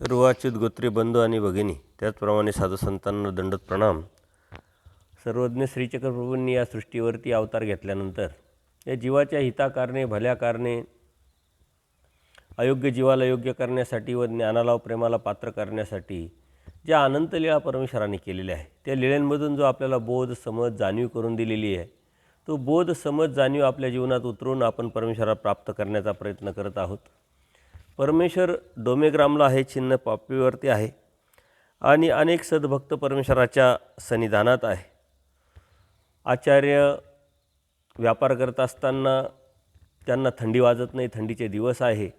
सर्व अच्युत गोत्रे बंधू आणि भगिनी, त्याचप्रमाणे साधू संतांना दंडोत प्रणाम. सर्वज्ञ श्रीचक्र प्रभूंनी या सृष्टीवरती अवतार घेतल्यानंतर या जीवाच्या हिताकारणे, भल्या कारणे, अयोग्य जीवाला योग्य करण्यासाठी व ज्ञानाला प्रेमाला पात्र करण्यासाठी ज्या अनंत लीळा परमेश्वराने केलेल्या आहे, त्या लीळांमधून जो आपल्याला बोध, समज, जाणीव करून दिलेली आहे, तो बोध, समज, जाणीव आपल्या जीवनात उतरून आपण परमेश्वराला प्राप्त करण्याचा प्रयत्न करत आहोत. परमेश्वर डोमेग्रामला आहे, चिन्ह पापीवरती आहे आणि अनेक सद्भक्त परमेश्वराच्या सन्निधानात आहे. आचार्य व्यापार करत असताना त्यांना थंडी वाजत नाही, थंडीचे दिवस आहे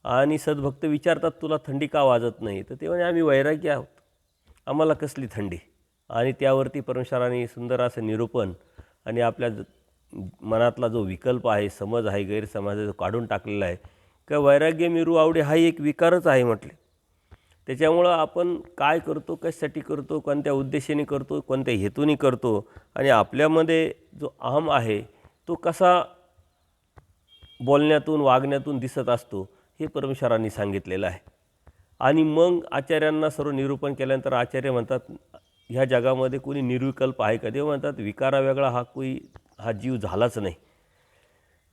आणि सद्भक्त विचारतात, तुला थंडी का वाजत नाही? तर ते म्हणे, आम्ही वैरागी आहोत, आम्हाला कसली थंडी? आणि त्यावरती परमेश्वराने सुंदर असं निरूपण आणि आपल्या मनातला जो विकल्प आहे, समज आहे, गैरसमज आहे, तो काढून टाकलेला आहे. का वैराग्य मिरू आवडे हा एक विकारच आहे म्हटले. त्याच्यामुळं आपण काय करतो, कशासाठी करतो, कोणत्या उद्देशाने करतो, कोणत्या हेतूने करतो आणि आपल्यामध्ये जो अहम आहे तो कसा बोलण्यातून, वागण्यातून दिसत असतो, हे परमेश्वरांनी सांगितलेलं आहे. आणि मग आचार्यांना सर्व निरूपण केल्यानंतर आचार्य म्हणतात, ह्या जगामध्ये कोणी निर्विकल्प आहे का? ते म्हणतात, विकारा वेगळा हा जीव झालाच नाही.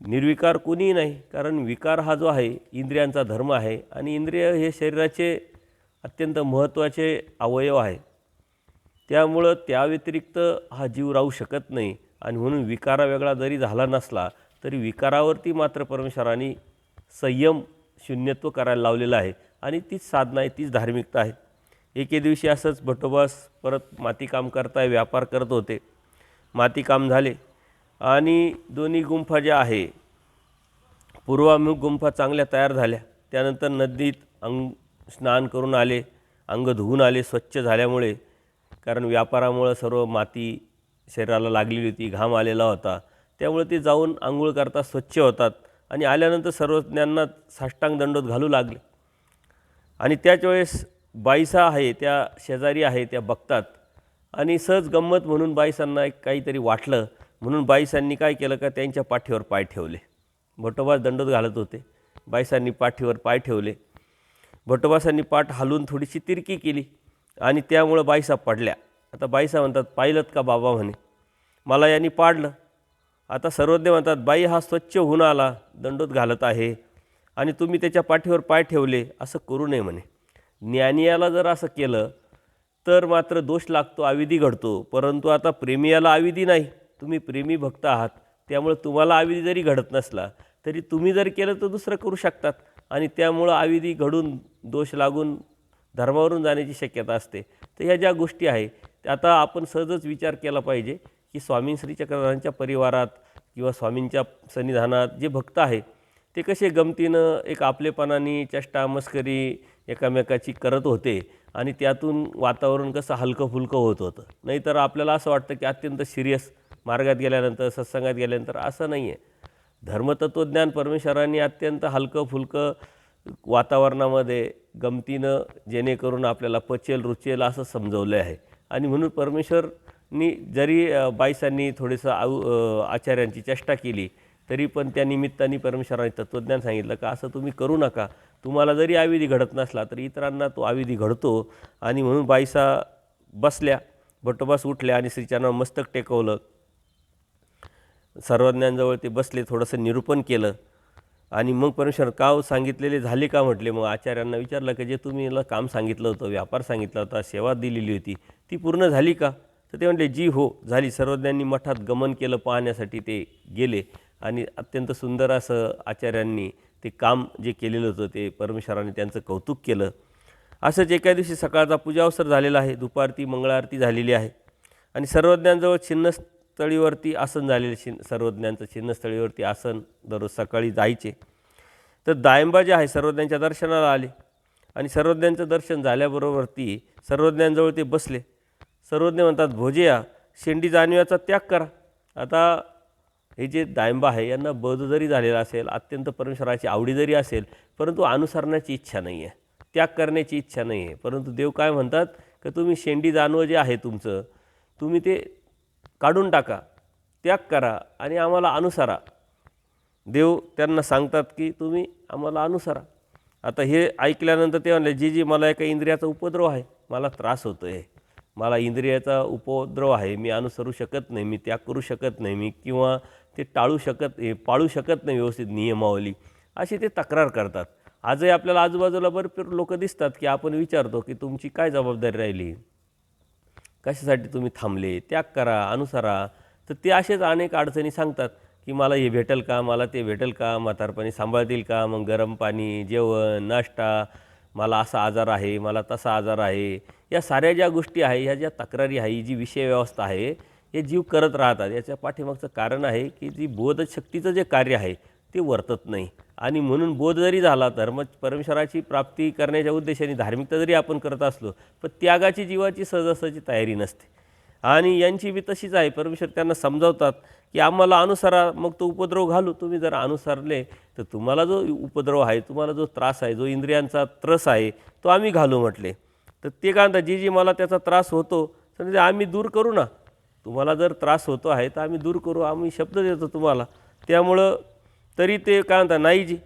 निर्विकार कोणीही नाही, कारण विकार हा जो आहे इंद्रियांचा धर्म आहे आणि इंद्रिय हे शरीराचे अत्यंत महत्त्वाचे अवयव आहे. त्यामुळं त्या व्यतिरिक्त हा जीव राहू शकत नाही. आणि म्हणून विकारा वेगळा जरी झाला नसला तरी विकारावरती मात्र परमेश्वरांनी संयम, शून्यत्व करायला लावलेलं आहे आणि तीच साधना आहे, तीच धार्मिकता आहे. एके दिवशी असंच भटोबास परत मातीकाम करताय, व्यापार करत होते. मातीकाम झाले आणि दोन्ही गुंफा ज्या आहे, पूर्वाभिमुख गुंफा चांगल्या तयार झाल्या. त्यानंतर नदीत स्नान करून आले, अंग धुवून आले स्वच्छ झाल्यामुळे, कारण व्यापारामुळं सर्व माती शरीराला लागलेली होती, घाम आलेला होता. त्यामुळे ते जाऊन आंघोळ करतात, स्वच्छ होतात आणि आल्यानंतर सर्वज्ञांना साष्टांग दंडोत घालू लागले. आणि त्याच वेळेस बाईसा आहे, त्या शेजारी आहे, त्या बघतात आणि सहज गंमत म्हणून बाईसांना काहीतरी वाटलं म्हणून बाईसांनी काय केलं का त्यांच्या पाठीवर पाय ठेवले. भटोबास दंडोत घालत होते, बाईसांनी पाठीवर पाय ठेवले. भटोबासांनी पाठ हलवून थोडीशी तिरकी केली आणि त्यामुळं बाईसा पडल्या. आता बाईसा म्हणतात, पाहिलं का बाबा? म्हणे, मला यांनी पाडलं. आता सर्वज्ञ म्हणतात, बाई हा स्वच्छ होऊन आला, दंडोत घालत आहे आणि तुम्ही त्याच्या पाठीवर पाय ठेवले, असं करू नये म्हणे. ज्ञानियाला जर असं केलं तर मात्र दोष लागतो, अविधी घडतो. परंतु आता प्रेमियाला अविधी नाही, तुम्ही प्रेमी भक्त आहात, त्यामुळे तुम्हाला अविधी जरी घडत नसला तरी तुम्ही जर केलं तर दुसरं करू शकतात आणि त्यामुळं अविधी घडून, दोष लागून धर्मावरून जाण्याची शक्यता असते. तर ह्या ज्या गोष्टी आहे त्या आता आपण सहजच विचार केला पाहिजे की स्वामी श्री चक्रधरांच्या परिवारात किंवा स्वामींच्या सन्निधानात जे भक्त आहे ते कसे गमतीनं, एक आपलेपणाने, चेष्टा मस्करी एकामेकाची करत होते आणि त्यातून वातावरण कसं हलकं फुलकं होत होतं. नाहीतर आपल्याला असं वाटतं की अत्यंत सिरियस मार्गात गेल्यानंतर, सत्संगात गेल्यानंतर असं नाही आहे. धर्मतत्त्वज्ञान परमेश्वरांनी अत्यंत हलकं फुलकं वातावरणामध्ये गमतीनं, जेणेकरून आपल्याला पचेल, रुचेल असं समजवलं आहे. आणि म्हणून परमेश्वरनी जरी बाईसांनी थोडंसं आचार्यांची चेष्टा केली तरी पण त्या निमित्ताने परमेश्वरांनी तत्त्वज्ञान सांगितलं का असं तुम्ही करू नका. तुम्हाला जरी अविधी घडत नसला तरी इतरांना तो अविधी घडतो. आणि म्हणून बाईसा बसल्या, भटोबास उठल्या आणि श्रीचरणावर मस्तक टेकवलं. सर्वज्ञांजवळ ते बसले, थोडंसं निरूपण केलं आणि मग परमेश्वर का सांगितलेले झाले का म्हटले. मग आचार्यांना विचारलं की जे तुम्ही याला काम सांगितलं होतं, व्यापार सांगितला होता, सेवा दिलेली होती, ती पूर्ण झाली का? तर ते म्हटले, जी हो झाली. सर्वज्ञांनी मठात गमन केलं, पाहण्यासाठी ते गेले आणि अत्यंत सुंदर असं आचार्यांनी ते काम जे केलेलं होतं ते परमेश्वराने त्यांचं कौतुक केलं. असंच एका दिवशी सकाळचा पूजा अवसर झालेला आहे, दुपारती मंगळारती झालेली आहे आणि सर्वज्ञांजवळ छिन्नस्थळीवरती आसन झालेले. सर्वज्ञांचं छिन्नस्थळीवरती आसन दररोज सकाळी जायचे. तर दायंबा जे आहे सर्वज्ञांच्या दर्शनाला आले आणि सर्वज्ञांचं दर्शन झाल्याबरोबरती सर्वज्ञांजवळ ते बसले. सर्वज्ञ म्हणतात, भोजेया, शेंडी जाणव्याचा त्याग करा. आता हे जे दायंबा आहे यांना बोध जरी झालेला असेल, अत्यंत परमेश्वराची आवडी जरी असेल, परंतु अनुसरणाची इच्छा नाही आहे, त्याग करण्याची इच्छा नाही आहे. परंतु देव काय म्हणतात की तुम्ही शेंडी जाणवं जे आहे तुमचं, तुम्ही ते काढून टाका, त्याग करा आणि आम्हाला अनुसरा. देव त्यांना सांगतात की तुम्ही आम्हाला अनुसरा. आता हे ऐकल्यानंतर ते म्हणले, जी मला एका इंद्रियाचा उपद्रव आहे, मला त्रास होतो आहे, मला इंद्रियाचा उपद्रव आहे, मी अनुसरू शकत नाही, मी त्याग करू शकत नाही, मी किंवा ते पाळू शकत नाही व्यवस्थित नियमावली, अशी ते तक्रार करतात. आजही आपल्याला आजूबाजूला भरपूर लोक दिसतात की आपण विचारतो की तुमची काय जबाबदारी राहिली, कशासाठी तुम्ही थांबले, त्याग करा, अनुसरा. तर ते असेच अनेक अडचणी सांगतात की मला हे भेटेल का, मला ते भेटेल का, म्हातारपणी सांभाळतील का, मग गरम पाणी, जेवण, नाश्ता, मला असा आजार आहे, मला तसा आजार आहे. या साऱ्या ज्या गोष्टी आहे, ह्या ज्या तक्रारी आहे, ही जी विषय व्यवस्था आहे, हे जीव करत राहतात. याच्या पाठीमागचं कारण आहे की जी बोधशक्तीचं जे कार्य आहे ते वर्तत नाही. आणि म्हणून बोध जरी झाला, धर्म परमेश्वराची प्राप्ती करण्याच्या उद्देशाने धार्मिकता जरी आपण करत असलो, पण त्यागाची जीवाची सहजासहजी तयारी नसते. आणि यांची बी तशीच आहे. परमेश्वर त्यांना समजावतात की आम्हाला अनुसरा, मग तो उपद्रव घालू. तुम्ही जर अनुसरले तर तुम्हाला जो उपद्रव आहे, तुम्हाला जो त्रास आहे, जो इंद्रियांचा त्रस आहे, तो आम्ही घालू म्हटले. तर ते काय म्हणतात, जी मला त्याचा त्रास होतो तर आम्ही दूर करू ना. तुम्हाला जर त्रास होतो आहे तर आम्ही दूर करू, आम्ही शब्द देतो तुम्हाला. त्यामुळं तरी ते काय म्हणतात, नाही जी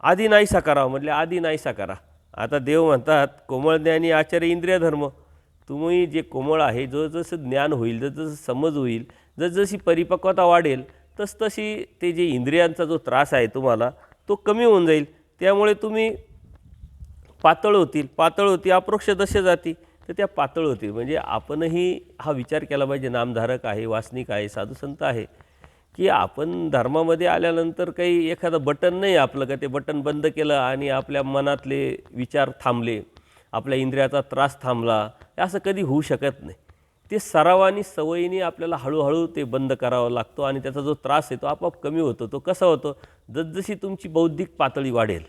आधी नाहीसा करावं म्हटले, आधी नाहीसा करा. आता देव म्हणतात, कोमळ ज्ञानी आचार्य इंद्रिय धर्म. तुम्ही जे कोमळ आहे, जसं ज्ञान होईल, जसं समज होईल, जसजशी परिपक्वता वाढेल, तसतशी ते जे इंद्रियांचा जो त्रास आहे तुम्हाला, तो कमी होऊन जाईल. त्यामुळे तुम्ही पातळ होती अप्रोक्ष दश जाती, तर त्या पातळ होतील. म्हणजे आपणही हा विचार केला पाहिजे, नामधारक आहे, वासनिक आहे, साधुसंत आहे, की आपण धर्मामध्ये आल्यानंतर काही एखादं बटन नाही आपलं, का ते बटन बंद केलं आणि आपल्या मनातले विचार थांबले, आपल्या इंद्रियाचा त्रास थांबला, असं कधी होऊ शकत नाही. ते सरावानी सवयीने आपल्याला हळूहळू ते बंद करावं लागतो आणि त्याचा जो त्रास आहे तो आपोआप कमी होतो. तो कसा होतो, जसजशी तुमची बौद्धिक पातळी वाढेल,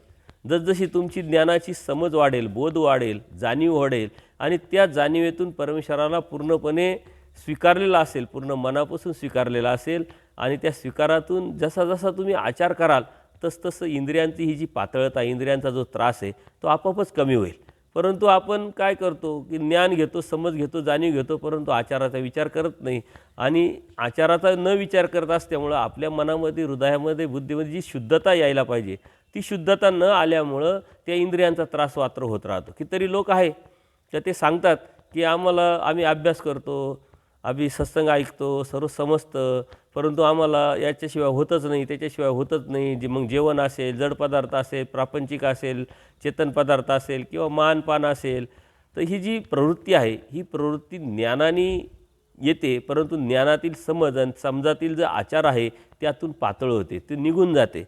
जसजशी तुमची ज्ञानाची समज वाढेल, बोध वाढेल, जाणीव वाढेल आणि त्या जाणीवेतून परमेश्वराला पूर्णपणे स्वीकारलेला असेल, पूर्ण मनापासून स्वीकारलेला असेल आणि त्या स्वीकारातून जसा जसा तुम्ही आचार कराल तसतसं इंद्रियांची ही जी पातळता, इंद्रियांचा जो त्रास आहे तो आपोआपच कमी होईल. परंतु आपण काय करतो की ज्ञान घेतो, समज घेतो, जाणीव घेतो, परंतु आचाराचा विचार करत नाही. आणि आचाराचा न विचार करत असल्यामुळं आपल्या मनामध्ये, हृदयामध्ये, बुद्धीमध्ये जी शुद्धता यायला पाहिजे ती शुद्धता न आल्यामुळं त्या इंद्रियांचा त्रास मात्र होत राहतो. कितीतरी लोक आहे तर ते सांगतात की आम्ही अभ्यास करतो, आम्ही सत्संग ऐकतो, सर्व समजतं, परंतु आम्हाला याच्याशिवाय होतच नाही, त्याच्याशिवाय होतच नाही. मग जेवण असेल, जड पदार्थ असेल, प्रापंचिक असेल, चेतन पदार्थ असेल किंवा मानपान असेल, तर ही जी प्रवृत्ती आहे ही प्रवृत्ती ज्ञानाने येते, परंतु ज्ञानातील समज आणि समजातील जो आचार आहे त्यातून पातळ होते, ते निघून जाते.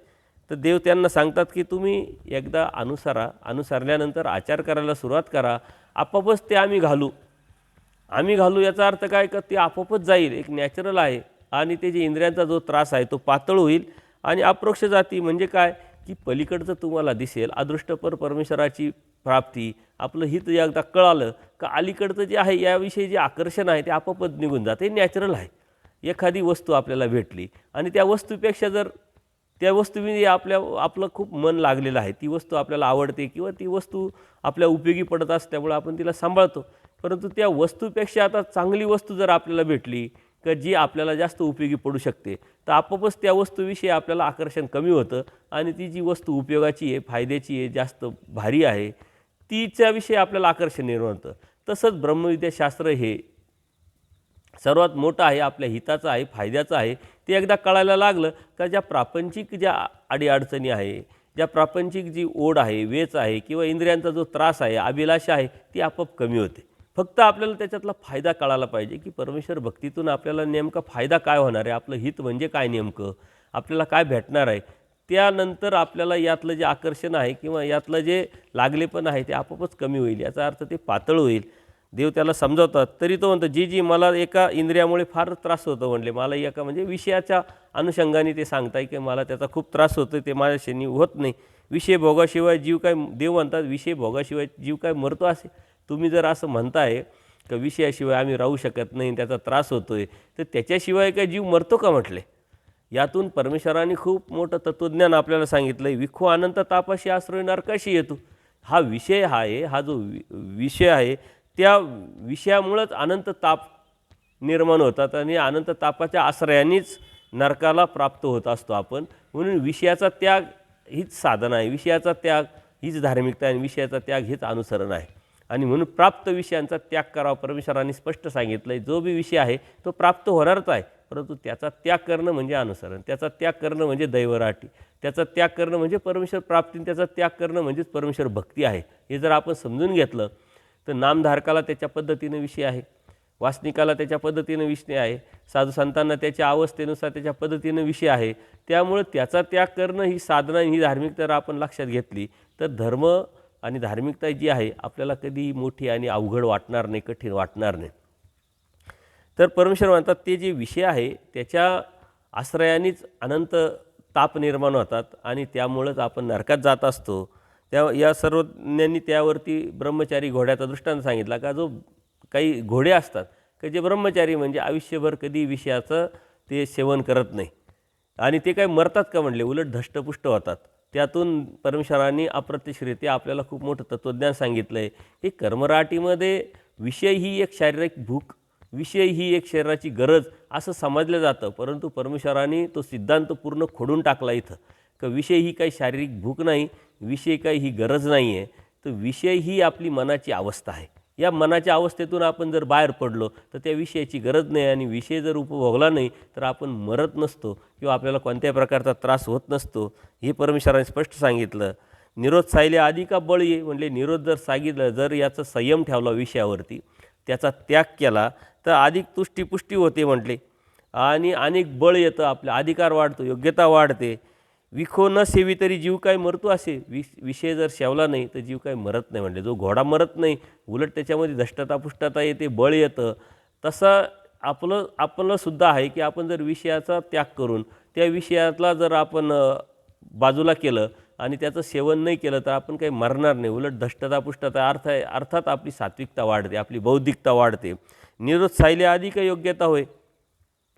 तर देव त्यांना सांगतात की तुम्ही एकदा अनुसरल्यानंतर आचार करायला सुरुवात करा, आपोआपच ते आम्ही घालू. याचा अर्थ काय, का ते आपोआपच जाईल, एक नॅचरल आहे. आणि ते जे इंद्रियांचा जो त्रास आहे तो पातळ होईल आणि अप्रोक्ष जाती म्हणजे काय, की पलीकडचं तुम्हाला दिसेल, अदृष्टपर परमेश्वराची प्राप्ती, आपलं हित एकदा कळालं का अलीकडचं जे आहे याविषयी जे आकर्षण आहे ते आपोआपच निघून जाते. हे नॅचरल आहे. एखादी वस्तू आपल्याला भेटली आणि त्या वस्तूपेक्षा जर त्या वस्तूविषयी आपलं खूप मन लागलेलं आहे, ती वस्तू आपल्याला आवडते किंवा ती वस्तू आपल्या उपयोगी पडत असल्यामुळे आपण तिला सांभाळतो. परंतु त्या वस्तूपेक्षा आता चांगली वस्तू जर आपल्याला भेटली का जी आपल्याला जास्त उपयोगी पडू शकते, तर आपोआपच त्या वस्तूविषयी आपल्याला आकर्षण कमी होतं आणि ती जी वस्तू उपयोगाची आहे, फायद्याची आहे, जास्त भारी आहे, तिच्याविषयी आपल्याला आकर्षण निर्माण होतं. तसंच ब्रह्मविद्याशास्त्र हे सर्वात मोठं आहे, आपल्या हिताचं आहे, फायद्याचं आहे. ते एकदा कळायला लागलं का ज्या प्रापंचिक ज्या अडीअडचणी आहे, ज्या प्रापंचिक जी ओढ आहे, वेच आहे किंवा इंद्रियांचा जो त्रास आहे, अभिलाषा आहे, ती आपोआप कमी होते. फक्त आपल्याला त्याच्यातला फायदा कळायला पाहिजे की परमेश्वर भक्तीतून आपल्याला नेमका फायदा काय होणार आहे, आपलं हित म्हणजे काय, नेमकं आपल्याला काय भेटणार आहे. त्यानंतर आपल्याला यातलं जे आकर्षण आहे किंवा यातलं जे लागलेपण आहे ते आपोआपच कमी होईल. याचा अर्थ ते पातळ होईल. देव त्याला समजावतात. तरी तो म्हणतो, जी मला एका इंद्रियामुळे फार त्रास होतो म्हणले, मला एका म्हणजे विषयाच्या अनुषंगाने ते सांगताय की मला त्याचा खूप त्रास होतो, ते माझ्याशी होत नाही. विषय भोगाशिवाय जीव काय, देव म्हणतात विषय भोगाशिवाय जीव काय मरतो असे. तुम्ही जर असं म्हणताय का विषयाशिवाय आम्ही राहू शकत नाही, त्याचा त्रास होतो आहे, तर त्याच्याशिवाय काय जीव मरतो का म्हटले. यातून परमेश्वराने खूप मोठं तत्त्वज्ञान आपल्याला सांगितलं आहे. विखो अनंत तापाशी आश्रय नरकाशी येतो. हा विषय आहे, हा जो विषय आहे त्या विषयामुळंच अनंत ताप निर्माण होतात आणि अनंत तापाच्या आश्रयानेच नरकाला प्राप्त होत असतो आपण. म्हणून विषयाचा त्याग हीच साधना आहे. विषयाचा त्याग हीच धार्मिकता आणि विषयाचा त्याग हेच अनुसरण आहे. आणि म्हणून प्राप्त विषयांचा त्याग करावा. परमेश्वरांनी स्पष्ट सांगितलं आहे, जो बी विषय आहे तो प्राप्त होणारच आहे, परंतु त्याचा त्याग करणं म्हणजे अनुसरण, त्याचा त्याग करणं म्हणजे दैवराटी, त्याचा त्याग करणं म्हणजे परमेश्वर प्राप्ती, त्याचा त्याग करणं म्हणजेच परमेश्वर भक्ती आहे. हे जर आपण समजून घेतलं तर नामधारकाला त्याच्या पद्धतीनं विषय आहे, वासनिकाला त्याच्या पद्धतीनं विषय आहे, साधू संतांना त्याच्या अवस्थेनुसार त्याच्या पद्धतीनं विषय आहे. त्यामुळं त्याचा त्याग करणं ही साधना, ही धार्मिकता जर आपण लक्षात घेतली तर धर्म आणि धार्मिकता जी आहे आपल्याला कधी मोठी आणि अवघड वाटणार नाही, कठीण वाटणार नाही. तर परमेश्वर म्हणतात ते जे विषय आहे त्याच्या आश्रयानेच अनंत ताप निर्माण होतात आणि त्यामुळंच आपण नरकात जात असतो. या सर्वज्ञांनी त्यावरती ब्रह्मचारी घोड्याचा दृष्टांत सांगितला का, जो काही घोडे असतात की जे ब्रह्मचारी म्हणजे आयुष्यभर कधी विषयाचं ते सेवन करत नाही आणि ते काही मरतात का म्हणले, उलट धष्टपुष्ट होतात. त्यातून परमेश्वरांनी अप्रत्यक्षरित्या आपल्याला खूप मोठं तत्त्वज्ञान सांगितलं आहे की कर्मराटीमध्ये विषय ही एक शारीरिक भूक, विषय ही एक शरीराची गरज असं समजलं जातं, परंतु परमेश्वरांनी तो सिद्धांत पूर्ण खोडून टाकला इथं की विषय ही काही शारीरिक भूक नाही, विषय काही ही गरज नाही आहे, तर विषय ही आपली मनाची अवस्था आहे. या मनाच्या अवस्थेतून आपण जर बाहेर पडलो तर त्या विषयाची गरज नाही आणि विषय जर उपभोगला नाही तर आपण मरत नसतो किंवा आपल्याला कोणत्याही प्रकारचा त्रास होत नसतो. हे परमेश्वराने स्पष्ट सांगितलं. निरोध सायले आधी का बळ ये म्हणले, निरोध जर सांगितलं, जर याचा संयम ठेवला विषयावरती, त्याचा त्याग केला तर अधिक तुष्टीपुष्टी होते म्हटले आणि अनेक बळ येतं, आपला अधिकार वाढतो, योग्यता वाढते. विखो न सेवी तरी जीव काय मरतो असे, विषय जर सेवला नाही तर जीव काय मरत नाही म्हणले. जो घोडा मरत नाही, उलट त्याच्यामध्ये धष्टता पुष्टता येते, बळ येतं. तसं आपलं सुद्धा आहे की आपण जर विषयाचा त्याग करून त्या विषयातला जर आपण बाजूला केलं आणि त्याचं सेवन नाही केलं तर आपण काही मरणार नाही, उलट धष्टता पुष्टता अर्थात आपली सात्विकता वाढते, आपली बौद्धिकता वाढते. निरोध सायले आधी काही योग्यता होय,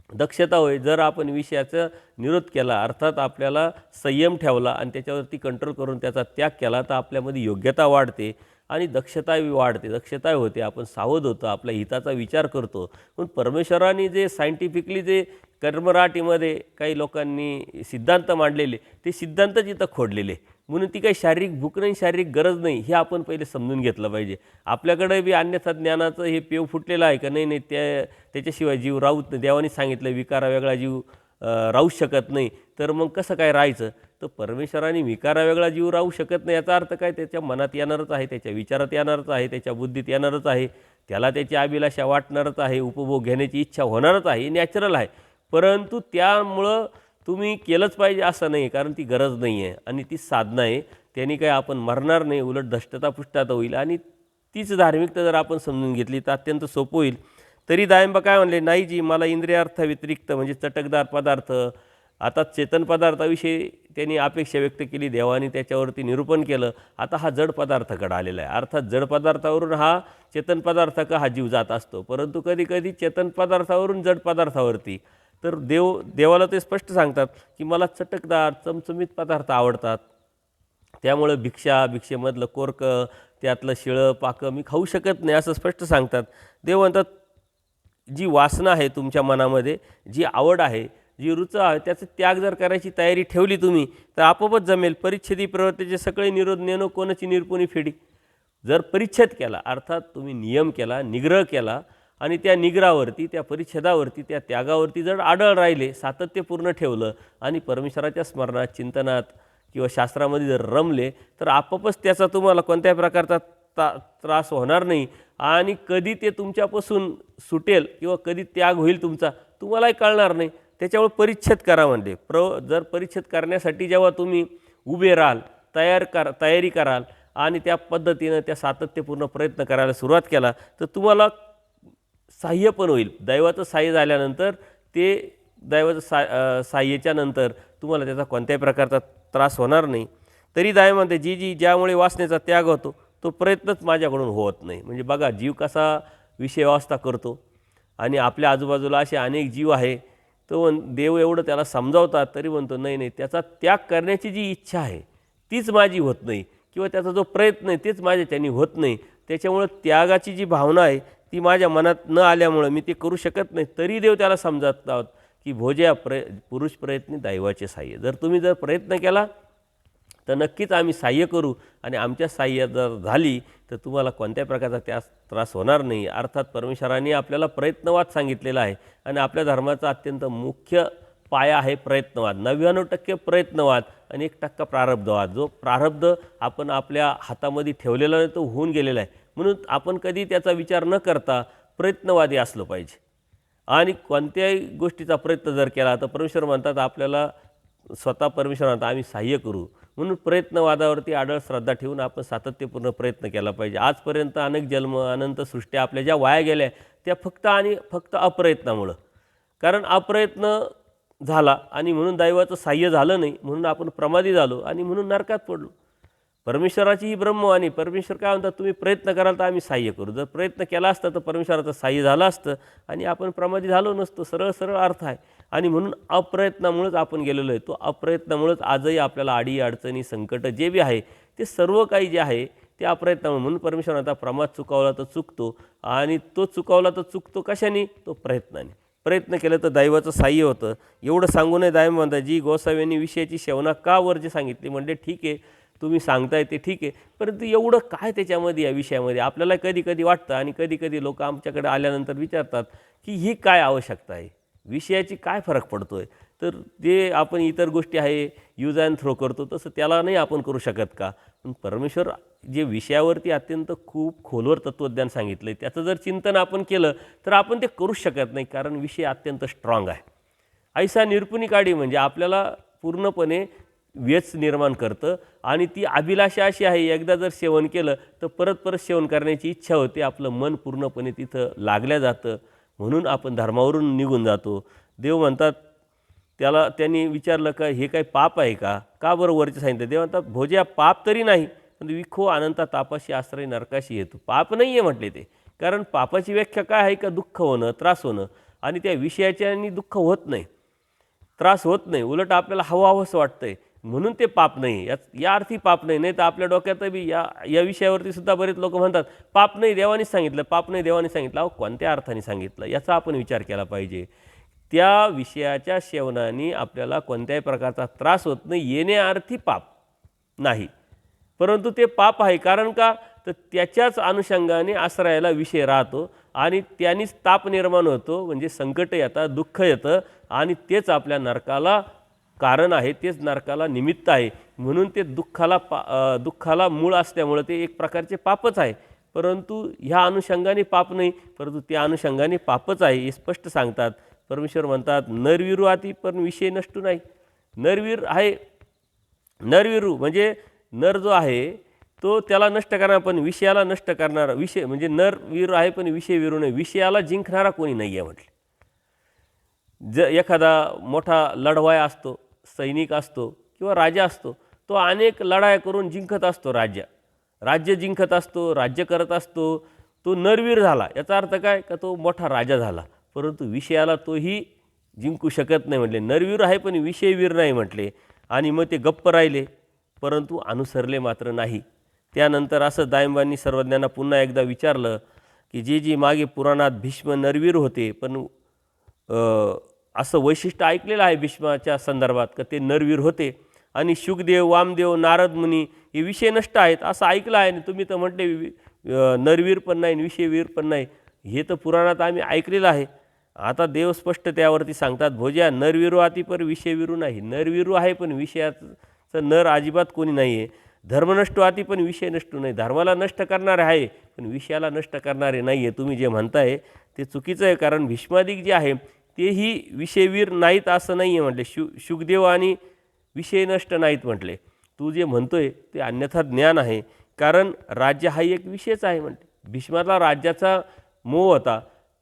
दक्षता होय. जर आपण विषयाचा निरोध केला, अर्थात आपल्याला संयम ठेवला आणि त्याच्यावरती कंट्रोल करून त्याचा त्याग केला तर आपल्यामध्ये योग्यता वाढते आणि दक्षताही वाढते, दक्षता होते, आपण सावध होतो, आपल्या हिताचा विचार करतो. पण परमेश्वराने जे सायंटिफिकली जे कर्मराटीमध्ये काही लोकांनी सिद्धांत मांडलेले ते सिद्धांतच इथं खोडलेले, म्हणून ती काही शारीरिक भूक नाही, शारीरिक गरज नाही, हे आपण पहिले समजून घेतलं पाहिजे. आपल्याकडे बी अन्यथा ज्ञानाचं हे पेव फुटलेलं आहे का, नाही त्याच्याशिवाय जीव राहूच नाही. देवाने सांगितलं विकारा वेगळा जीव राहूच शकत नाही, तर मग कसं काय राहायचं. तर परमेश्वराने विकारा वेगळा जीव राहू शकत नाही याचा अर्थ काय, त्याच्या मनात येणारच आहे, त्याच्या विचारात येणारच आहे, त्याच्या बुद्धीत येणारच आहे, त्याला त्याची अभिलाषा वाटणारच आहे, उपभोग घेण्याची इच्छा होणारच आहे, नॅचरल आहे. परंतु त्यामुळं तुम्ही केलंच पाहिजे असं नाही, कारण ती गरज नाही आहे आणि ती साधना आहे. त्यांनी काय आपण मरणार नाही, उलट धष्टता पुष्टता होईल. आणि तीच धार्मिकता जर आपण समजून घेतली तर अत्यंत सोपं होईल. तरी दायंबा काय म्हणले, नाही जी मला इंद्रियार्थ व्यतिरिक्त म्हणजे चटकदार पदार्थ, आता चेतन पदार्थाविषयी त्यांनी अपेक्षा व्यक्त केली, देवाने त्याच्यावरती निरूपण केलं. आता हा जड पदार्थाकडे आलेला आहे. अर्थात जड पदार्थावरून हा चेतन पदार्थ का हा जीव जात असतो, परंतु कधी कधी चेतन पदार्थावरून जड पदार्थावरती. तर देवाला ते स्पष्ट सांगतात की मला चटकदार चमचमीत पदार्थ आवडतात, त्यामुळं भिक्षेमधलं कोरकं, त्यातलं शिळं पाकं मी खाऊ शकत नाही असं स्पष्ट सांगतात. देव म्हणतात जी वासना आहे तुमच्या मनामध्ये, जी आवड आहे, जी रुचा आहे, त्याचा त्याग जर करायची तयारी ठेवली तुम्ही तर आपोआपच जमेल. परिच्छेदी प्रवृत्तीचे सगळे निरोध नेणो कोणाची निरपुणी फेडी. जर परिच्छेद केला, अर्थात तुम्ही नियम केला, निग्रह केला आणि त्या निग्रहावरती, त्या परिच्छेदावरती, त्या त्यागावरती जर आढळ राहिले, सातत्यपूर्ण ठेवलं आणि परमेश्वराच्या स्मरणात, चिंतनात किंवा शास्त्रामध्ये जर रमले तर आपोआपच त्याचा तुम्हाला कोणत्याही प्रकारचा त्रास होणार नाही आणि कधी ते तुमच्यापासून सुटेल किंवा कधी त्याग होईल तुमचा तुम्हालाही कळणार नाही. त्याच्यामुळे परिच्छेद करा म्हणले. जर परिच्छेद करण्यासाठी जेव्हा तुम्ही उभे राहाल, तयारी कराल आणि त्या पद्धतीनं त्या सातत्यपूर्ण प्रयत्न करायला सुरुवात केला तर तुम्हाला साह्य पण होईल. दैवाचं साह्य झाल्यानंतर ते दैवाचं साह्याच्या नंतर तुम्हाला त्याचा कोणत्याही प्रकारचा त्रास होणार नाही. तरी दाय म्हणते जी ज्यामुळे वासनेचा त्याग होतो तो प्रयत्नच माझ्याकडून होत नाही. म्हणजे बघा जीव कसा विषय व्यवस्था करतो आणि आपल्या आजूबाजूला असे अनेक जीव आहे, तो देव एवढं त्याला समजावतात तरी म्हणतो नाही त्याचा त्याग करण्याची जी इच्छा आहे तीच माझी होत नाही किंवा त्याचा जो प्रयत्न आहे तेच माझ्याच्यानी होत नाही. त्याच्यामुळं त्यागाची जी भावना आहे ती माझ्या मनात न आल्यामुळं मी ते करू शकत नाही. तरी देव त्याला समजावत आहोत की भोज्या पुरुष प्रयत्नी दैवाचे साह्य. जर तुम्ही प्रयत्न केला तर नक्कीच आम्ही सहाय्य करू आणि आमच्या सहाय्य जर झाली तर तुम्हाला कोणत्याही प्रकारचा त्रास होणार नाही. अर्थात परमेश्वरांनी आपल्याला प्रयत्नवाद सांगितलेला आहे आणि आपल्या धर्माचा अत्यंत मुख्य पाया आहे प्रयत्नवाद. 99% प्रयत्नवाद आणि 1% प्रारब्धवाद. जो प्रारब्ध आपण आपल्या हातामध्ये ठेवलेला नाही तो होऊन गेलेला आहे. म्हणून आपण कधी त्याचा विचार न करता प्रयत्नवादी असलं पाहिजे. आणि कोणत्याही गोष्टीचा प्रयत्न जर केला तर परमेश्वर म्हणतात आपल्याला स्वतः परमेश्वर म्हणतात आम्ही सहाय्य करू. म्हणून प्रयत्नवादावरती अढळ श्रद्धा ठेवून आपण सातत्यपूर्ण प्रयत्न केला पाहिजे. आजपर्यंत अनेक जन्म अनंत सृष्ट्या आपल्या ज्या वाया गेल्या त्या फक्त आणि फक्त अप्रयत्नामुळं. कारण अप्रयत्न झाला आणि म्हणून दैवाचं सहाय्य झालं नाही म्हणून आपण प्रमादी झालो आणि म्हणून नरकात पडलो. परमेश्वराची ही ब्रह्मवाणी. परमेश्वर काय म्हणतात तुम्ही प्रयत्न कराल तर आम्ही सहाय्य करू. जर प्रयत्न केला असता तर परमेश्वराचं सहाय्य झालं असतं आणि आपण प्रमादी झालो नसतो. सरळ सरळ अर्थ आहे. आणि म्हणून अप्रयत्नामुळेच आपण गेलेलो आहे. तो अप्रयत्नामुळेच आजही आपल्याला अडी अडचणी संकट जे बी आहे ते सर्व काही जे आहे ते अप्रयत्नामुळे. म्हणून परमेश्वर आता प्रमाद चुकावला तर चुकतो आणि तो चुकावला तर चुकतो कशाने? तो प्रयत्नाने. प्रयत्न केलं तर दैवाचं सहाय्य होतं. एवढं सांगूनही दैव म्हणतात जी गोसाव्यांनी विषयाची सेवना का वर्ज सांगितली. म्हणजे ठीक आहे तुम्ही सांगताय ते ठीक आहे परंतु एवढं काय त्याच्यामध्ये या विषयामध्ये आपल्याला कधी कधी वाटतं आणि कधी कधी लोक आमच्याकडे आल्यानंतर विचारतात की ही काय आवश्यकता आहे, विषयाची काय फरक पडतो आहे. तर जे आपण इतर गोष्टी आहे यूज अँड थ्रो करतो तसं त्याला नाही आपण करू शकत का. पण परमेश्वर जे विषयावरती अत्यंत खूप खोलवर तत्त्वज्ञान सांगितलं आहे त्याचं जर चिंतन आपण केलं तर आपण ते करूच शकत नाही. कारण विषय अत्यंत स्ट्रॉंग आहे. ऐसा निरपुनी काढी म्हणजे आपल्याला पूर्णपणे व्यच निर्माण करतं आणि ती अभिलाषा अशी आहे एकदा जर सेवन केलं तर परत परत सेवन करण्याची इच्छा होते. आपलं मन पूर्णपणे तिथं लागल्या जातं म्हणून आपण धर्मावरून निघून जातो. देव म्हणतात त्यांनी विचारलं का हे काय पाप आहे का, का बरं वरचे सांगितलं. देव म्हणतात भोज्या पाप तरी नाही पण विखो अनंता तापाशी आश्रय नरकाशी येतो. पाप नाही आहे म्हटले ते. कारण पापाची व्याख्या काय आहे का दुःख होणं त्रास होणं आणि त्या विषयाच्यानी दुःख होत नाही त्रास होत नाही उलट आपल्याला हवंसं वाटतंय म्हणून ते पाप नाही. या अर्थी पाप नाही. नाही तर आपल्या डोक्यात बी या विषयावरती सुद्धा बरेच लोक म्हणतात पाप नाही देवाने सांगितलं पाप नाही देवाने सांगितलं. अहो कोणत्या अर्थाने सांगितलं याचा आपण विचार केला पाहिजे. त्या विषयाच्या सेवनाने आपल्याला कोणत्याही प्रकारचा त्रास होत नाही येण्याअर्थी पाप नाही परंतु ते पाप आहे. कारण का तर त्याच्याच अनुषंगाने आश्रयाला विषय राहतो आणि त्यानेच ताप निर्माण होतो म्हणजे संकट येतात दुःख येतं आणि तेच आपल्या नरकाला कारण आहे तेच नरकाला निमित्त आहे. म्हणून ते दुःखाला मूळ असल्यामुळे ते एक प्रकारचे पापच आहे. परंतु ह्या अनुषंगाने पाप नाही परंतु त्या अनुषंगाने पापच आहे हे स्पष्ट सांगतात. परमेश्वर म्हणतात नरविरू आती पण विषय नष्टू नाही. नरवीर आहे. नरविरू म्हणजे नर जो आहे तो त्याला नष्ट करणारा पण विषयाला नष्ट करणारा विषय म्हणजे नरवीर आहे पण विषय विरू नाही. विषयाला जिंकणारा कोणी नाही आहे म्हटले. एखादा मोठा लढवाया असतो सैनिक असतो किंवा राजा असतो तो अनेक लढाया करून जिंकत असतो. राज्य जिंकत असतो राज्य करत असतो. तो नरवीर झाला याचा अर्थ काय का तो मोठा राजा झाला परंतु विषयाला तोही जिंकू शकत नाही म्हटले. नरवीर आहे पण विषयवीर नाही म्हटले आणि मग ते गप्प राहिले परंतु अनुसरले मात्र नाही. त्यानंतर असं दायंबांनी सर्वज्ञांना पुन्हा एकदा विचारलं की जे मागे पुराणात भीष्म नरवीर होते पण असं वैशिष्ट्य ऐकलेलं आहे भीष्माच्या संदर्भात का ते नरवीर होते आणि शुकदेव वामदेव नारद मुनी हे विषय नष्ट आहेत असं ऐकलं आहे. तुम्ही तर म्हटले नरवीर पण नाही विषयवीर पण नाही हे तर पुराणात आम्ही ऐकलेलं आहे. आता देव स्पष्ट त्यावरती सांगतात भोज्या नरवीरू आती पर विषयवीरू नाही. नरवीरू आहे पण विषयाचं नर अजिबात कोणी नाही आहे. धर्म नष्टो आती पण विषय नष्टो नाही. धर्माला नष्ट करणारे आहे पण विषयाला नष्ट करणारे नाही आहे. तुम्ही जे म्हणताय ते चुकीचं आहे. कारण भीष्मादिक जे आहे तेही विषयवीर नाहीत असं नाही आहे म्हटले. शुकदेव आणि विषय नष्ट नाहीत म्हटले. तू जे म्हणतोय ते अन्यथा ज्ञान आहे. कारण राज्य हा एक विषयच आहे म्हटले. भीष्माला राज्याचा मोह होता.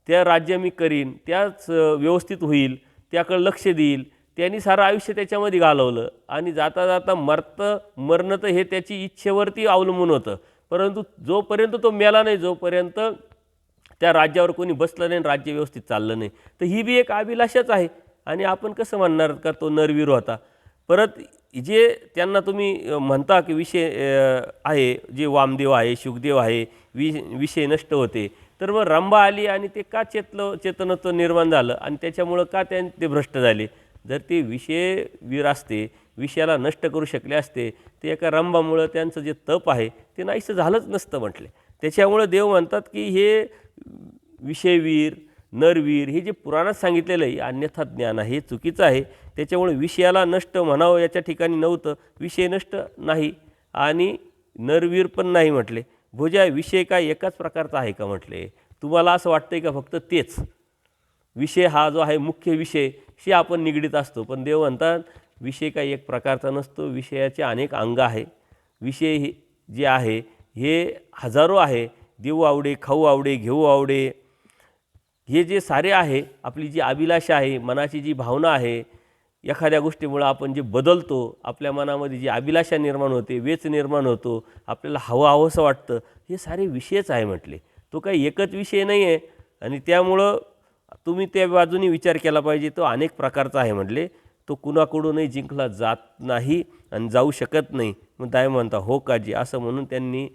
त्या राज्य मी करीन त्याच व्यवस्थित होईल त्याकडे लक्ष देईल त्यांनी सारं आयुष्य त्याच्यामध्ये घालवलं आणि जाता जाता मरणं तर हे त्याची इच्छेवरती अवलंबून होतं. परंतु जोपर्यंत तो मेला नाही जोपर्यंत त्या राज्यावर कोणी बसलं नाही राज्य व्यवस्थित चाललं नाही तर ही बी एक अभिलाषाच आहे. आणि आपण कसं म्हणणार का तो नरवीर होता. परत जे त्यांना तुम्ही म्हणता की विषय आहे जे वामदेव आहे शुकदेव आहे विषय नष्ट होते तर मग रंभा आली आणि ते का चेतनत्व निर्माण झालं आणि त्याच्यामुळं का ते भ्रष्ट झाले. जर ते विषयवीर असते विषयाला नष्ट करू शकले असते ते एका रंभामुळं त्यांचं जे तप आहे ते नाहीसं झालंच नसतं म्हटले. त्याच्यामुळं देव म्हणतात की हे विषयवीर नरवीर हे जे पुराणात सांगितलेलं आहे अन्यथा ज्ञान आहे, हे चुकीचं आहे. त्याच्यामुळे विषयाला नष्ट म्हणावं याच्या ठिकाणी नव्हतं, विषय नष्ट नाही आणि नरवीर पण नाही म्हटले. भोजा विषय काय एकाच प्रकारचा आहे का म्हटले. तुम्हाला असं वाटतंय का फक्त तेच विषय हा जो आहे मुख्य विषयशी आपण निगडीत असतो, पण देव म्हणतात विषय काही एक प्रकारचा नसतो, विषयाचे अनेक अंग आहे. विषय जे आहे हे हजारो आहे. देऊ आवडे, खाऊ आवडे, घेऊ आवडे, हे जे सारे आहे आपली जी अभिलाषा आहे, मनाची जी भावना आहे, एखाद्या गोष्टीमुळं आपण जे बदलतो, आपल्या मनामध्ये जी अभिलाषा निर्माण होते, वेच निर्माण होतो, आपल्याला हवंसं वाटतं, हे सारे विषयच आहे म्हटले. तो काही एकच विषय नाही आहे आणि त्यामुळं तुम्ही त्या बाजूने विचार केला पाहिजे. तो अनेक प्रकारचा आहे म्हटले. तो कुणाकडूनही जिंकला जात नाही आणि जाऊ शकत नाही. मग काय म्हणता हो काजी असं म्हणून त्यांनी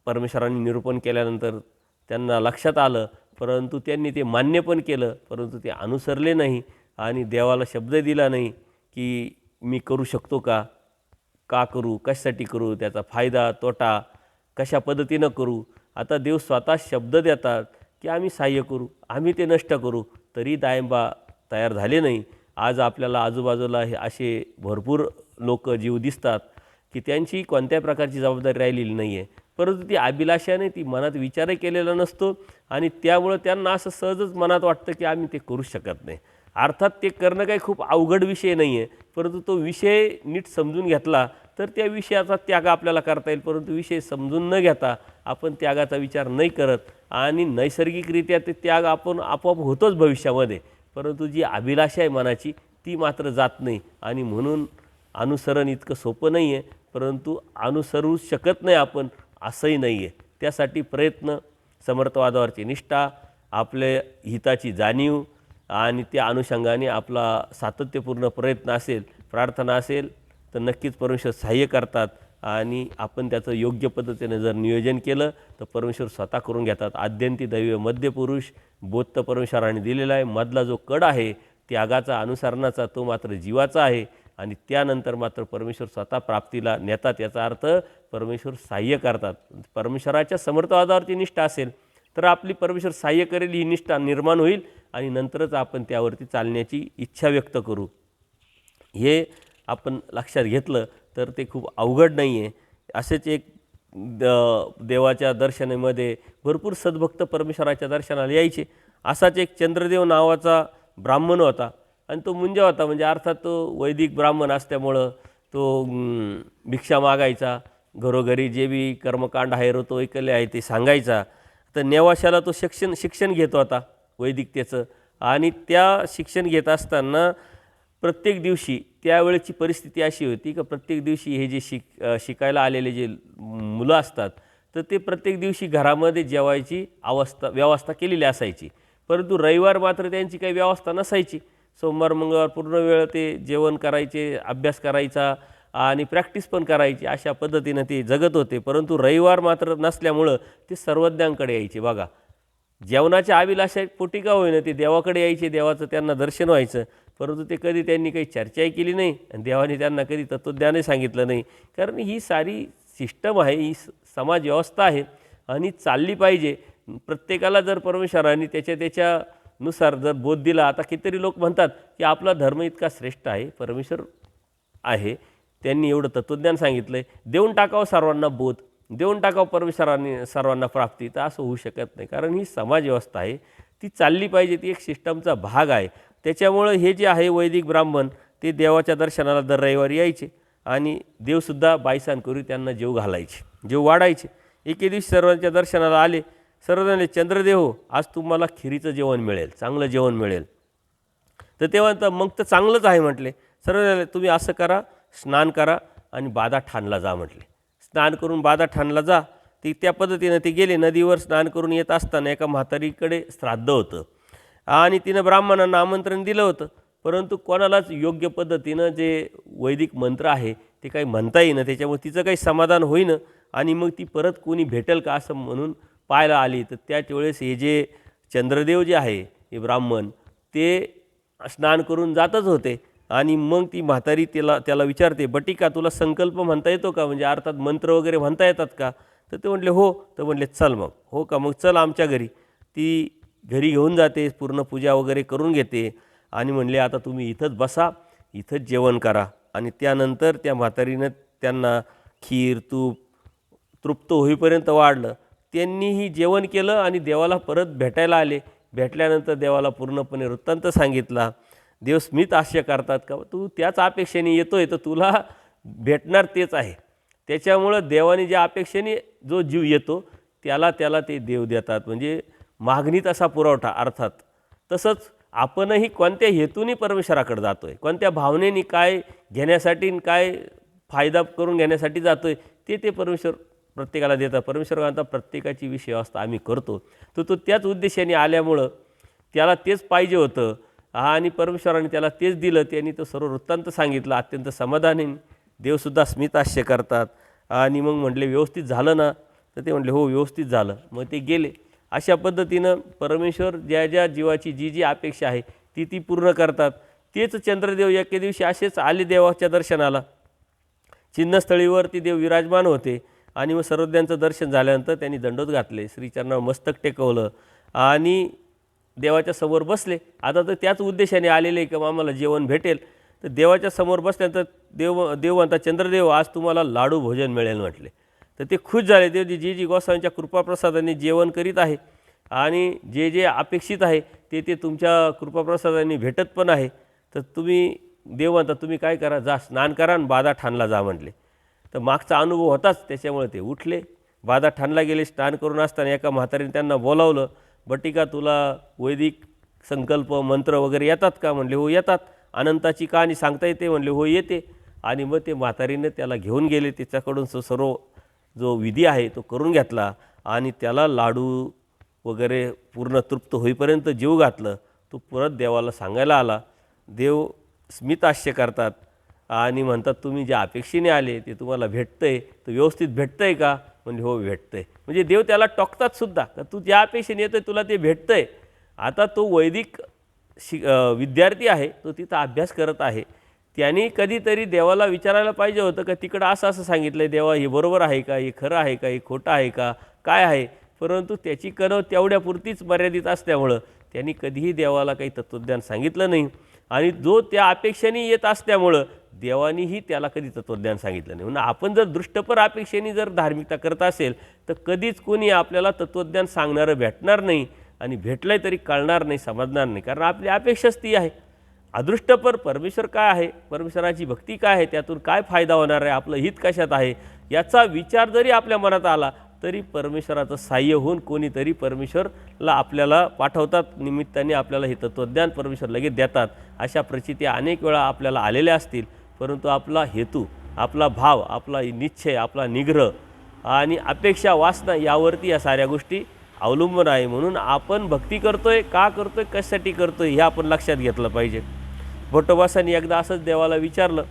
परमेश्वरांनी निरूपण केल्यानंतर त्यांना लक्षात आलं, परंतु त्यांनी ते मान्य पण केलं, परंतु ते अनुसरले नाही आणि देवाला शब्द दिला नाही की मी करू शकतो का, का करू, कशासाठी करू, त्याचा फायदा तोटा कशा पद्धतीनं करू. आता देव स्वतः शब्द देतात की आम्ही सहाय्य करू, आम्ही ते नष्ट करू, तरी दायंबा तयार झाले नाही. आज आपल्याला आजूबाजूला हे असे भरपूर लोक जीव दिसतात की त्यांची कोणत्या प्रकारची जबाबदारी राहिलेली नाही आहे, परंतु ती अभिलाषाने ती मनात विचारही केलेला नसतो आणि त्यामुळं त्यांना असं सहजच मनात वाटतं की आम्ही ते करू शकत नाही. अर्थात ते करणं काही खूप अवघड विषय नाही आहे, परंतु तो विषय नीट समजून घेतला तर त्या विषयाचा त्याग आपल्याला करता येईल. परंतु विषय समजून न घेता आपण त्यागाचा विचार नाही करत आणि नैसर्गिकरित्या ते त्याग आपण आपोआप होतोच भविष्यामध्ये, परंतु जी अभिलाषा आहे मनाची ती मात्र जात नाही. आणि म्हणून अनुसरण इतकं सोपं नाही आहे, परंतु अनुसरू शकत नाही आपण असंही नाही आहे. त्यासाठी प्रयत्न, समर्थवादावरची निष्ठा, आपल्या हिताची जाणीव आणि त्या अनुषंगाने आपला सातत्यपूर्ण प्रयत्न असेल, प्रार्थना असेल तर नक्कीच परमेश्वर सहाय्य करतात आणि आपण त्याचं योग्य पद्धतीने जर नियोजन केलं तर परमेश्वर स्वतः करून घेतात. आद्यंती दैव मध्यपुरुष बोध तर परमेश्वराने दिलेला आहे. मधला जो कड आहे त्यागाचा अनुसरणाचा तो मात्र जीवाचा आहे आणि त्यानंतर मात्र परमेश्वर स्वतः प्राप्तीला नेतात. याचा अर्थ परमेश्वर सहाय्य करतात. परमेश्वराच्या समर्थवादावरती निष्ठा असेल तर आपली परमेश्वर सहाय्य करेल ही निष्ठा निर्माण होईल आणि नंतरच आपण त्यावरती चालण्याची इच्छा व्यक्त करू. हे आपण लक्षात घेतलं तर ते खूप अवघड नाही आहे. असेच एक देवाच्या दर्शनामध्ये भरपूर सद्भक्त परमेश्वराच्या दर्शनाला यायचे. असाच एक चंद्रदेव नावाचा ब्राह्मण होता आणि तो मुंजा होता, म्हणजे अर्थात तो वैदिक ब्राह्मण असल्यामुळं तो भिक्षा मागायचा, घरोघरी जे बी कर्मकांड आहे ऋतू ऐकले आहे ते सांगायचा. तर नेवाशाला तो शिक्षण घेत होता वैदिकतेचं आणि त्या शिक्षण घेत असताना प्रत्येक दिवशी त्यावेळेची परिस्थिती अशी होती की प्रत्येक दिवशी हे जे शिकायला आलेले जे मुलं असतात तर ते प्रत्येक दिवशी घरामध्ये जेवायची व्यवस्था केलेली असायची, परंतु रविवार मात्र त्यांची काही व्यवस्था नसायची. सोमवार मंगळवार पूर्ण वेळ ते जेवण करायचे, अभ्यास करायचा आणि प्रॅक्टिस पण करायची, अशा पद्धतीनं ते जगत होते. परंतु रविवार मात्र नसल्यामुळं ते सर्वज्ञांकडे यायचे. बघा, जेवणाच्या अभिलाषा पोटी का होईना ते देवाकडे यायचे, देवाचं त्यांना दर्शन व्हायचं, परंतु ते कधी त्यांनी काही चर्चाही केली नाही आणि देवाने त्यांना कधी तत्त्वज्ञानही सांगितलं नाही. कारण ही सारी सिस्टम आहे, ही समाज व्यवस्था आहे आणि चालली पाहिजे. प्रत्येकाला जर परमेश्वराने त्याच्यानुसार जर बोध दिला. आता कितीतरी लोक म्हणतात की आपला धर्म इतका श्रेष्ठ आहे, परमेश्वर आहे, त्यांनी एवढं तत्त्वज्ञान सांगितलं आहे, देऊन टाकावं सर्वांना बोध, देऊन टाकावं परमेश्वराने सर्वांना प्राप्ती. तर असं होऊ शकत नाही, कारण ही समाज व्यवस्था आहे, ती चालली पाहिजे, ती एक सिस्टमचा भाग आहे. त्याच्यामुळं हे जे आहे वैदिक ब्राह्मण ते देवाच्या दर्शनाला दर रविवारी यायचे आणि देवसुद्धा बायसान करून त्यांना जेव घालायचे, जेव वाढायचे. एके दिवशी सर्वांच्या दर्शनाला आले. सर्वजण चंद्रदेव हो, आज तुम्हाला खिरीचं जेवण मिळेल, चांगलं जेवण मिळेल. तर ते म्हणतात मग तर चांगलंच आहे म्हटले. सर्वजण तुम्ही असं करा, स्नान करा आणि बाधा ठाणला जा म्हटले. स्नान करून बाधा ठाणला जा. ती त्या पद्धतीनं ते गेले. नदीवर स्नान करून येत असताना एका म्हातारीकडे श्राद्ध होतं आणि तिनं ब्राह्मणांना आमंत्रण दिलं होतं, परंतु कोणालाच योग्य पद्धतीनं जे वैदिक मंत्र आहे ते काही म्हणता येईना. त्याच्यामुळे तिचं काही समाधान होईना आणि मग ती परत कोणी भेटेल का असं म्हणून पाहायला आली. तर त्याच वेळेस हे जे चंद्रदेव जे आहे हे ब्राह्मण ते स्नान करून जातच होते आणि मग ती म्हातारी त्याला विचारते, बटिका तुला संकल्प म्हणता येतो का, म्हणजे अर्थात मंत्र वगैरे म्हणता येतात का. तर ते म्हटले हो. तर म्हटले चल मग. हो का, मग चल आमच्या घरी. ती घरी घेऊन जाते, पूर्ण पूजा वगैरे करून घेते आणि म्हणले आता तुम्ही इथंच बसा, इथंच जेवण करा. आणि त्यानंतर त्या म्हातारीनं त्यांना खीर तूप तृप्त होईपर्यंत वाढलं. त्यांनीही जेवण केलं आणि देवाला परत भेटायला आले. भेटल्यानंतर देवाला पूर्णपणे वृत्तांत सांगितला. देव स्मित हास्य करतात का, तू त्याच अपेक्षेने येतो आहे तर तुला भेटणार तेच आहे. त्याच्यामुळं देवाने ज्या अपेक्षेने जो जीव येतो त्याला ते देव देतात. म्हणजे मागणी तसा पुरवठा अर्थात. तसंच आपणही कोणत्या हेतूने परमेश्वराकडे जातो आहे, कोणत्या भावनेने काय घेण्यासाठी काय फायदा करून घेण्यासाठी जातो आहे ते परमेश्वर प्रत्येकाला देतात. परमेश्वर म्हणतात प्रत्येकाची विषय व्यवस्था आम्ही करतो. तर तो त्याच उद्देशाने आल्यामुळं त्याला तेच पाहिजे होतं आणि परमेश्वराने त्याला तेच दिलं. त्यांनी तो सर्व वृत्तांत सांगितलं अत्यंत समाधानी. देवसुद्धा स्मितहास्य करतात. आणि मग म्हटले व्यवस्थित झालं ना, तर ते म्हटले हो व्यवस्थित झालं. मग ते गेले. अशा पद्धतीनं परमेश्वर ज्या जीवाची जी अपेक्षा आहे ती पूर्ण करतात. तेच चंद्रदेव एके दिवशी असेच आले देवाच्या दर्शनाला. चिन्हस्थळीवरती देव विराजमान होते आणि मग सर्वज्ञांचं दर्शन झाल्यानंतर त्यांनी दंडोत घातले, श्रीचरणावर मस्तक टेकवलं आणि देवाच्या समोर बसले. आता तर त्याच उद्देशाने आलेले की आम्हाला जेवण भेटेल. तर देवाच्या समोर बसल्यानंतर देव म्हणतात चंद्रदेव आज तुम्हाला लाडू भोजन मिळेल म्हटले. तर ते खुश झाले. देवजी जी गोसावींच्या कृपाप्रसादाने जेवण करीत आहे आणि जे अपेक्षित आहे ते तुमच्या कृपाप्रसादाने भेटत पण आहे. तर तुम्ही देव म्हणतात तुम्ही काय करा, जा स्नान करा आणि बाधा ठाणला जा म्हटले. तर मागचा अनुभव होताच त्याच्यामुळे ते उठले, बाधा ठाणला गेले. स्नान करून असताना एका म्हातारीने त्यांना बोलावलं, बटिका तुला वैदिक संकल्प मंत्र वगैरे येतात का. म्हणले हो येतात. अनंताची कहाणी सांगता येते म्हणले हो येते. आणि मग ते म्हातारीने त्याला घेऊन गेले. त्याच्याकडून सर्व जो विधी आहे तो करून घेतला आणि त्याला लाडू वगैरे पूर्ण तृप्त होईपर्यंत जीव घातलं. तो परत देवाला सांगायला आला. देव स्मितहास्य करतात आणि म्हणतात तुम्ही ज्या अपेक्षेने आले ते तुम्हाला भेटतं आहे, तर व्यवस्थित भेटतं आहे का. म्हणजे हो भेटतं आहे. म्हणजे देव त्याला टोकतात सुद्धा का तू ज्या अपेक्षेने येतो आहे तुला ते भेटतं आहे. आता तो वैदिक विद्यार्थी आहे, तो तिथं अभ्यास करत आहे. त्यांनी कधीतरी देवाला विचारायला पाहिजे होतं का तिकडं असं सांगितलं आहे देवा, हे बरोबर आहे का, हे खरं आहे का, हे खोटं आहे का, काय आहे. परंतु त्याची कणव तेवढ्यापुरतीच मर्यादित असल्यामुळं त्यांनी कधीही देवाला काही तत्त्वज्ञान सांगितलं नाही. आणि जो त्या अपेक्षेने येत असल्यामुळं देवानीही त्याला कधी तत्त्वज्ञान सांगितलं नाही. म्हणून आपण जर दृष्टपर अपेक्षेने जर धार्मिकता करत असेल तर कधीच कोणी आपल्याला तत्त्वज्ञान सांगणारं भेटणार नाही आणि भेटलं तरी कळणार नाही, समजणार नाही. कारण आपली अपेक्षाच ती आहे. अदृष्टपर परमेश्वर काय आहे, परमेश्वराची भक्ती काय आहे, त्यातून काय फायदा होणार आहे, आपलं हित कशात आहे याचा विचार जरी आपल्या मनात आला तरी परमेश्वराचं साह्य होऊन कोणीतरी परमेश्वरला आपल्याला पाठवतात. निमित्ताने आपल्याला हे तत्त्वज्ञान परमेश्वर लगेच देतात. अशा प्रचिती अनेक वेळा आपल्याला आलेल्या असतील. परंतु आपला हेतू, आपला भाव, आपला निश्चय, आपला निग्रह आणि अपेक्षा वासना यावरती या साऱ्या गोष्टी अवलंबून आहे. म्हणून आपण भक्ती करतोय का करतोय, कशासाठी करतोय हे आपण लक्षात घेतलं पाहिजे. भट्टोबासांनी एकदा असंच देवाला विचारलं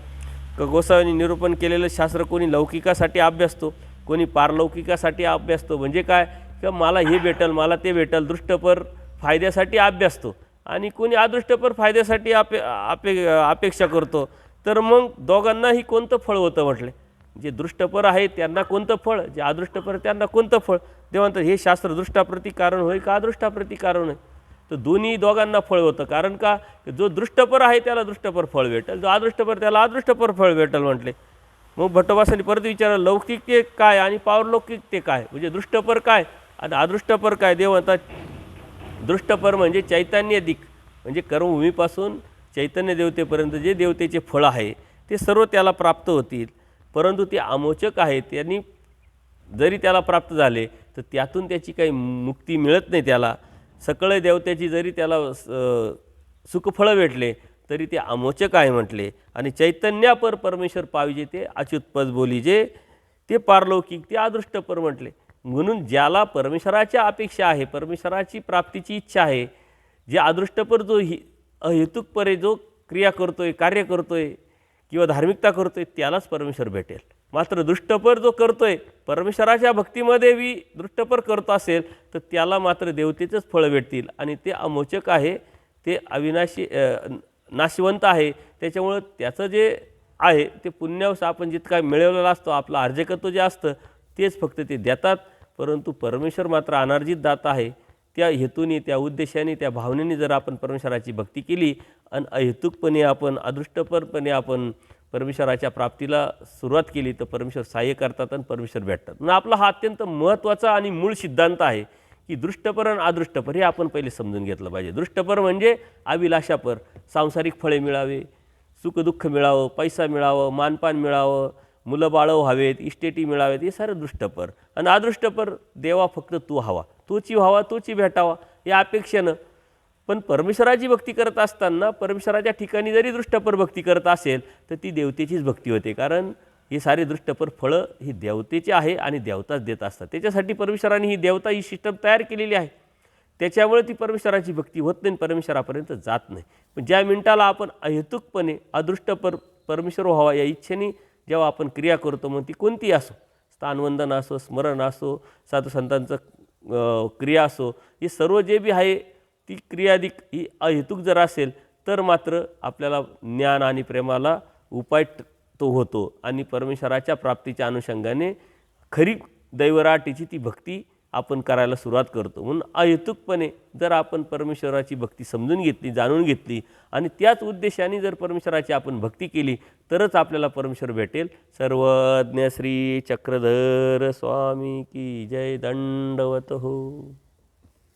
का गोसावींनी निरूपण केलेलं शास्त्र कोणी लौकिकासाठी अभ्यासतो, कोणी पारलौकिकासाठी अभ्यासतो. म्हणजे काय किंवा मला हे भेटल, मला ते भेटल, दृष्टपर फायद्यासाठी अभ्यासतो आणि कोणी अदृष्टपर फायद्यासाठी अपेक्षा करतो. तर मग दोघांनाही कोणतं फळ होतं म्हटले. जे दृष्टपर आहे त्यांना कोणतं फळ, जे अदृष्टपर त्यांना कोणतं फळ. ते म्हणतात हे शास्त्र दृष्टाप्रती कारण होय का अदृष्टाप्रती कारण होय. तर दोन्ही दोघांना फळ होतं. कारण का जो दृष्टपर आहे त्याला दृष्टपर फळ भेटेल, जो अदृष्टपर त्याला अदृष्टपर फळ भेटेल म्हटले. मग भट्टोबासांनी परत विचारलं लौकिक ते काय आणि पारलौकिक ते काय, म्हणजे दृष्टपर काय आणि अदृष्टपर काय. देव म्हणतात दृष्टपर म्हणजे चैतन्यदिक, म्हणजे कर्मभूमीपासून चैतन्य देवतेपर्यंत जे देवतेचे फळ आहे ते सर्व त्याला प्राप्त होतील. परंतु ते अमोचक आहे. त्यांनी जरी त्याला प्राप्त झाले तर त्यातून त्याची काही मुक्ती मिळत नाही. त्याला सकळ देवतेची जरी त्याला सुखफळं भेटले तरी ते अमोचक आहे म्हटले. आणि चैतन्यापर परमेश्वर पाविजे ते अच्युतपद बोलीजे, ते पारलौकिक ते अदृष्टपर म्हटले. म्हणून ज्याला परमेश्वराच्या अपेक्षा आहे, परमेश्वराची प्राप्तीची इच्छा आहे, जे अदृष्टपर जो अहेतुकपणे जो क्रिया करतोय, कार्य करतोय किंवा धार्मिकता करतोय त्यालाच परमेश्वर भेटेल. मात्र दृष्टपर जो करतोय, परमेश्वराच्या भक्तीमध्ये बी दृष्टपर करतो असेल तर त्याला मात्र देवतेचंच फळं भेटतील आणि ते अमोचक आहे, ते अविनाशी नाशिवंत आहे, त्याच्यामुळं त्याचं जे आहे ते पुण्यवश आपण जितका मिळवलेला असतो, आपलं अर्जकत्व जे असतं तेच फक्त ते देतात. परंतु परमेश्वर मात्र अनार्जित दाता आहे. त्या हेतूने, त्या उद्देशाने, त्या भावनेने जर आपण परमेश्वराची भक्ती केली आणि अहेतुकपणे आपण, अदृष्टपरपणे आपण परमेश्वराच्या प्राप्तीला सुरुवात केली, तर परमेश्वर सहाय्य करतात आणि परमेश्वर भेटतात. म्हणून आपला हा अत्यंत महत्त्वाचा आणि मूळ सिद्धांत आहे की दृष्टपर आणि अदृष्टपर हे आपण पहिले समजून घेतलं पाहिजे. दृष्टपर म्हणजे अभिलाषापर, सांसारिक फळे मिळावे, सुखदुःख मिळावं, पैसा मिळावं, मानपान मिळावं, मुलं बाळं व्हावेत, इस्टेटी मिळावेत, हे सारं दृष्टपर. आणि अदृष्टपर, देवा फक्त तू हवा, तोची व्हावा, तोची भेटावा या अपेक्षेनं. पण परमेश्वराची भक्ती करत असताना परमेश्वराच्या ठिकाणी जरी दृष्टपर भक्ती करत असेल तर ती देवतेचीच भक्ती होते, कारण ही सारी दृष्टपर फळं ही देवतेची आहे आणि देवताच देत असतात. त्याच्यासाठी परमेश्वराने ही देवता, ही सिस्टम तयार केलेली आहे. त्याच्यामुळे ती परमेश्वराची भक्ती होत नाही, परमेश्वरापर्यंत जात नाही. पण ज्या मिनिटाला आपण अहेतुकपणे अदृष्टपर परमेश्वर व्हावा या इच्छेने जेव्हा आपण क्रिया करतो, मग ती कोणतीही असो, स्थानवंदन असो, स्मरण असो, साधू संतांचं क्रिया असो, हे सर्व जे बी आहे ती क्रियादिक ही अहेतुक जर असेल तर मात्र आपल्याला ज्ञान आणि प्रेमाला उपाय तो होतो आणि परमेश्वराच्या प्राप्तीच्या अनुषंगाने खरी दैवराटीची ती भक्ती आपण करायला सुरुवात करतो. म्हणून अहेतुकपणे जर आपण परमेश्वराची भक्ती समजून घेतली, जाणून घेतली आणि त्याच उद्देशाने जर परमेश्वराची आपण भक्ती केली तरच आपल्याला परमेश्वर भेटेल. सर्वज्ञ श्री चक्रधर स्वामी की जय. दंडवत हो.